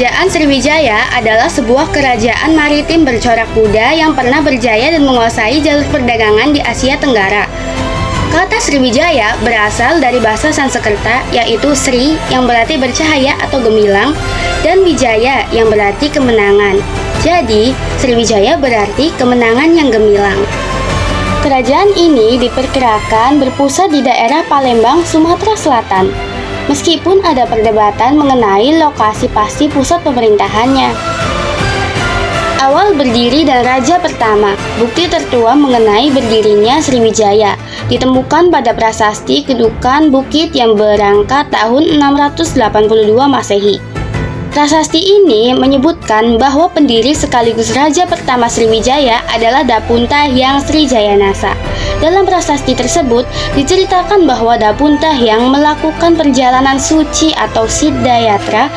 Kerajaan Sriwijaya adalah sebuah kerajaan maritim bercorak kuda yang pernah berjaya dan menguasai jalur perdagangan di Asia Tenggara. Kata Sriwijaya berasal dari bahasa Sanskerta, yaitu Sri yang berarti bercahaya atau gemilang, dan Wijaya yang berarti kemenangan. Jadi, Sriwijaya berarti kemenangan yang gemilang. Kerajaan ini diperkirakan berpusat di daerah Palembang, Sumatera Selatan. Meskipun ada perdebatan mengenai lokasi pasti pusat pemerintahannya. Awal berdiri dan raja pertama, bukti tertua mengenai berdirinya Sriwijaya, ditemukan pada prasasti Kedukan Bukit yang berangkat tahun 682 Masehi. Prasasti ini menyebutkan bahwa pendiri sekaligus raja pertama Sriwijaya adalah Dapunta Hyang Srijayanasa. Dalam prasasti tersebut diceritakan bahwa Dapunta Hyang melakukan perjalanan suci atau Siddhayatra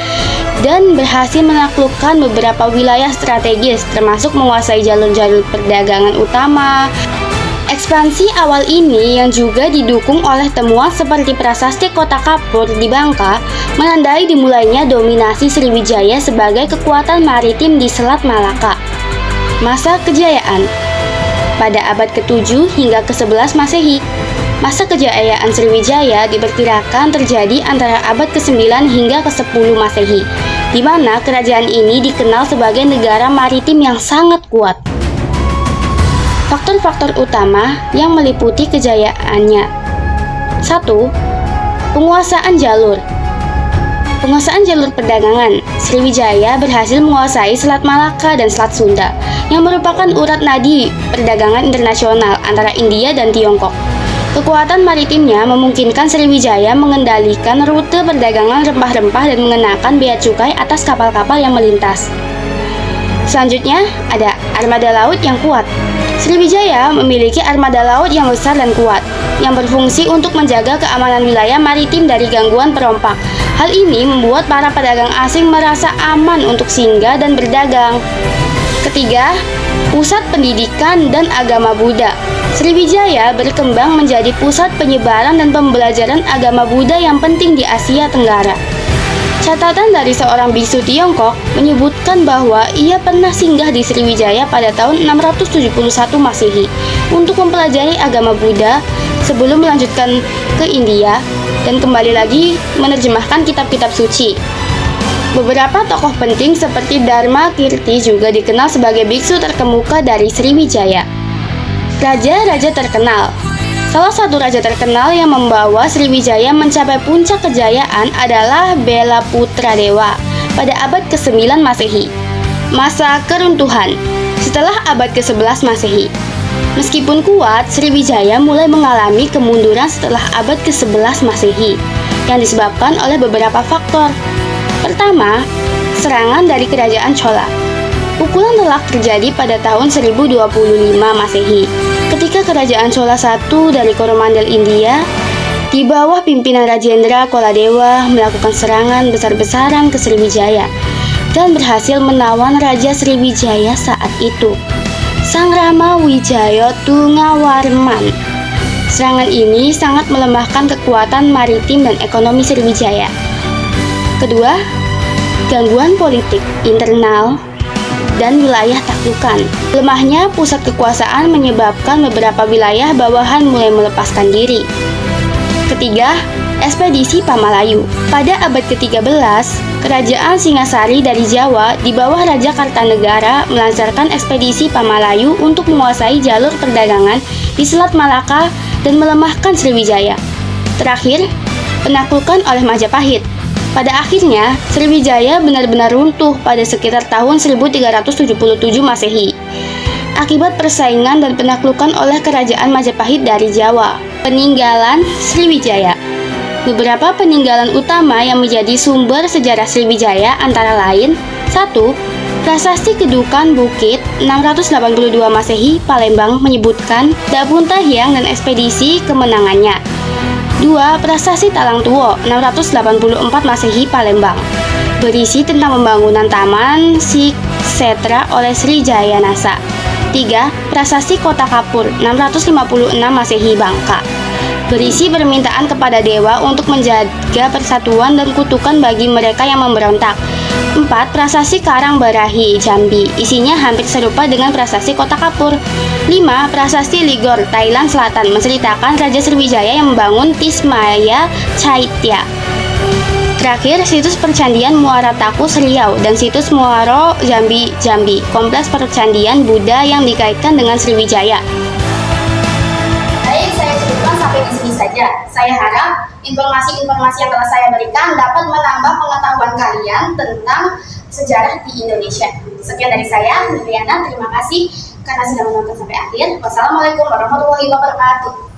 dan berhasil menaklukkan beberapa wilayah strategis, termasuk menguasai jalur-jalur perdagangan utama. Ekspansi awal ini yang juga didukung oleh temuan seperti prasasti Kota Kapur di Bangka menandai dimulainya dominasi Sriwijaya sebagai kekuatan maritim di Selat Malaka. Masa kejayaan pada abad ke-7 hingga ke-11 Masehi. Masa kejayaan Sriwijaya diperkirakan terjadi antara abad ke-9 hingga ke-10 Masehi, di mana kerajaan ini dikenal sebagai negara maritim yang sangat kuat. Faktor-faktor utama yang meliputi kejayaannya. 1. Penguasaan jalur. Penguasaan jalur perdagangan. Sriwijaya berhasil menguasai Selat Malaka dan Selat Sunda, yang merupakan urat nadi perdagangan internasional antara India dan Tiongkok. Kekuatan maritimnya memungkinkan Sriwijaya mengendalikan rute perdagangan rempah-rempah dan mengenakan bea cukai atas kapal-kapal yang melintas. Selanjutnya, ada armada laut yang kuat. Sriwijaya memiliki armada laut yang besar dan kuat, yang berfungsi untuk menjaga keamanan wilayah maritim dari gangguan perompak. Hal ini membuat para pedagang asing merasa aman untuk singgah dan berdagang. Ketiga, pusat pendidikan dan agama Buddha. Sriwijaya berkembang menjadi pusat penyebaran dan pembelajaran agama Buddha yang penting di Asia Tenggara. Catatan dari seorang biksu Tiongkok menyebutkan bahwa ia pernah singgah di Sriwijaya pada tahun 671 Masehi untuk mempelajari agama Buddha sebelum melanjutkan ke India dan kembali lagi menerjemahkan kitab-kitab suci. Beberapa tokoh penting seperti Dharma Kirti juga dikenal sebagai biksu terkemuka dari Sriwijaya. Raja-raja terkenal. Salah satu raja terkenal yang membawa Sriwijaya mencapai puncak kejayaan adalah Belaputradewa pada abad ke-9 Masehi. Masa keruntuhan setelah abad ke-11 Masehi. Meskipun kuat, Sriwijaya mulai mengalami kemunduran setelah abad ke-11 Masehi yang disebabkan oleh beberapa faktor. Pertama, serangan dari kerajaan Chola. Pukulan telak terjadi pada tahun 1025 Masehi ketika kerajaan Chola I dari Coromandel India di bawah pimpinan Rajendra Koladewa melakukan serangan besar-besaran ke Sriwijaya dan berhasil menawan Raja Sriwijaya saat itu, Sang Rama Wijaya Tungawarman. Serangan ini sangat melemahkan kekuatan maritim dan ekonomi Sriwijaya. Kedua, gangguan politik internal dan wilayah taklukan. Lemahnya pusat kekuasaan menyebabkan beberapa wilayah bawahan mulai melepaskan diri. Ketiga, ekspedisi Pamalayu. Pada abad ke-13, kerajaan Singasari dari Jawa di bawah Raja Kartanegara melancarkan ekspedisi Pamalayu untuk menguasai jalur perdagangan di Selat Malaka dan melemahkan Sriwijaya. Terakhir, penaklukan oleh Majapahit. Pada akhirnya, Sriwijaya benar-benar runtuh pada sekitar tahun 1377 Masehi akibat persaingan dan penaklukan oleh kerajaan Majapahit dari Jawa. Peninggalan Sriwijaya. Beberapa peninggalan utama yang menjadi sumber sejarah Sriwijaya antara lain: 1. Prasasti Kedukan Bukit 682 Masehi Palembang menyebutkan Dapunta Hyang dan ekspedisi kemenangannya. 2. Prasasti Talang Tuo 684 Masehi Palembang berisi tentang pembangunan Taman Siksetra oleh Srijayanasa. 3. Prasasti Kota Kapur 656 Masehi Bangka berisi permintaan kepada dewa untuk menjaga persatuan dan kutukan bagi mereka yang memberontak. 4. Prasasti Karangbarahi, Jambi. Isinya hampir serupa dengan prasasti Kota Kapur. 5. Prasasti Ligor, Thailand Selatan, menceritakan Raja Sriwijaya yang membangun Tismaya Caitya. Terakhir, situs percandian Muara Takus Riau dan situs Muaro Jambi, kompleks percandian Buddha yang dikaitkan dengan Sriwijaya. Baik, saya cukupkan sampai di sini saja. Saya harap informasi-informasi yang telah saya berikan dapat menambah pengetahuan kalian tentang sejarah di Indonesia. Sekian dari saya, Nuriana. Terima kasih karena sudah menonton sampai akhir. Wassalamualaikum warahmatullahi wabarakatuh.